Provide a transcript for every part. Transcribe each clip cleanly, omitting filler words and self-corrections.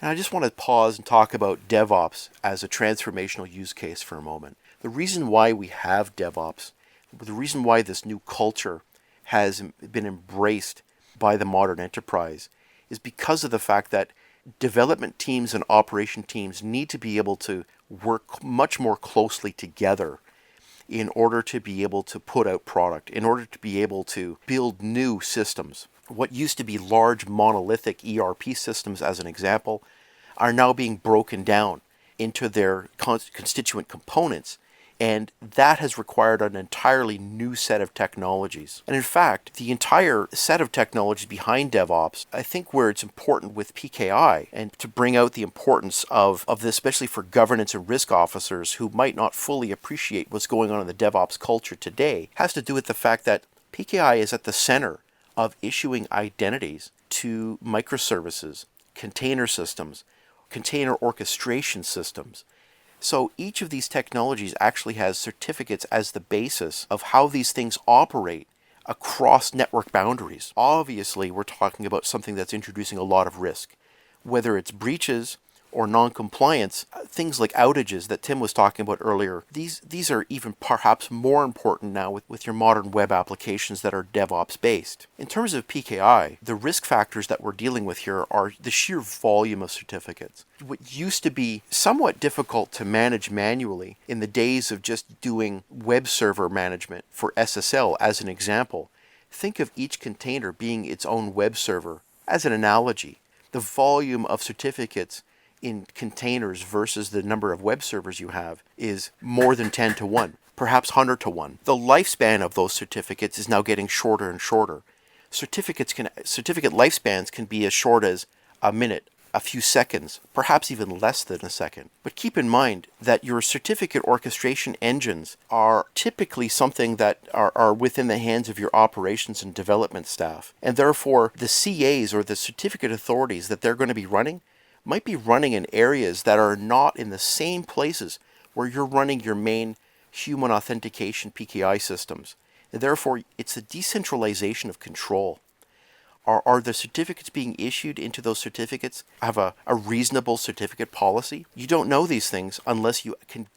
And I just want to pause and talk about DevOps as a transformational use case for a moment. The reason why we have DevOps, the reason why this new culture has been embraced by the modern enterprise is because of the fact that development teams and operation teams need to be able to work much more closely together in order to be able to put out product, in order to be able to build new systems. What used to be large monolithic ERP systems, as an example, are now being broken down into their constituent components, and that has required an entirely new set of technologies. And in fact, the entire set of technologies behind DevOps, I think where it's important with PKI, and to bring out the importance of this, especially for governance and risk officers who might not fully appreciate what's going on in the DevOps culture today, has to do with the fact that PKI is at the center of issuing identities to microservices, container systems, container orchestration systems. So each of these technologies actually has certificates as the basis of how these things operate across network boundaries. Obviously, we're talking about something that's introducing a lot of risk, whether it's breaches or non-compliance, things like outages that Tim was talking about earlier. These are even perhaps more important now with your modern web applications that are DevOps based. In terms of PKI, the risk factors that we're dealing with here are the sheer volume of certificates. What used to be somewhat difficult to manage manually in the days of just doing web server management for SSL, as an example, think of each container being its own web server as an analogy. The volume of certificates in containers versus the number of web servers you have is more than 10 to 1, perhaps 100 to 1. The lifespan of those certificates is now getting shorter and shorter. Certificate lifespans can be as short as a minute, a few seconds, perhaps even less than a second. But keep in mind that your certificate orchestration engines are typically something that are within the hands of your operations and development staff. And therefore, the CAs, or the certificate authorities that they're going to be running, might be running in areas that are not in the same places where you're running your main human authentication PKI systems. And therefore, it's a decentralization of control. Are the certificates being issued into those certificates have a reasonable certificate policy? You don't know these things unless you can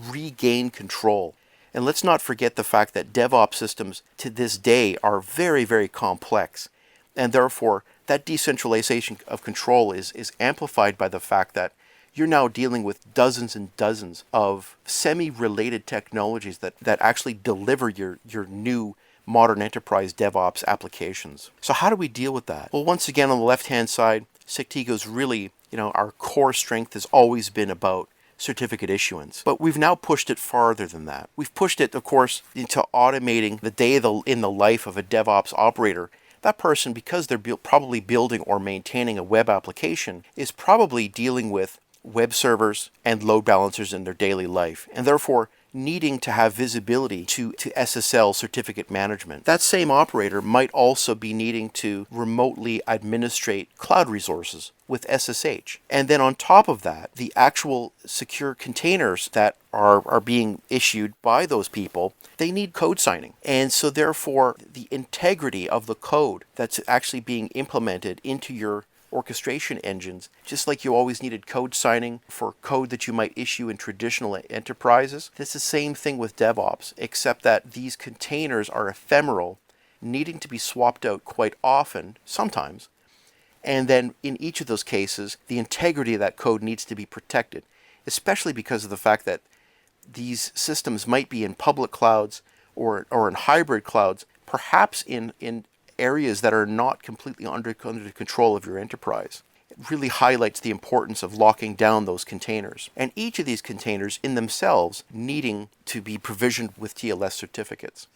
regain control. And let's not forget the fact that DevOps systems to this day are very, very complex. And therefore, that decentralization of control is amplified by the fact that you're now dealing with dozens and dozens of semi-related technologies that actually deliver your new modern enterprise DevOps applications. So how do we deal with that? Well, once again, on the left-hand side, Sectigo's really, our core strength has always been about certificate issuance. But we've now pushed it farther than that. We've pushed it, of course, into automating the day in the life of a DevOps operator. That person, because they're probably building or maintaining a web application, is probably dealing with web servers and load balancers in their daily life, and therefore needing to have visibility to SSL certificate management. That same operator might also be needing to remotely administrate cloud resources with SSH. And then on top of that, the actual secure containers that are being issued by those people, they need code signing. And so therefore, the integrity of the code that's actually being implemented into your orchestration engines, just like you always needed code signing for code that you might issue in traditional enterprises. It's the same thing with DevOps, except that these containers are ephemeral, needing to be swapped out quite often, sometimes. And then in each of those cases, the integrity of that code needs to be protected, especially because of the fact that these systems might be in public clouds or in hybrid clouds, perhaps in areas that are not completely under control of your enterprise. It really highlights the importance of locking down those containers. And each of these containers in themselves needing to be provisioned with TLS certificates.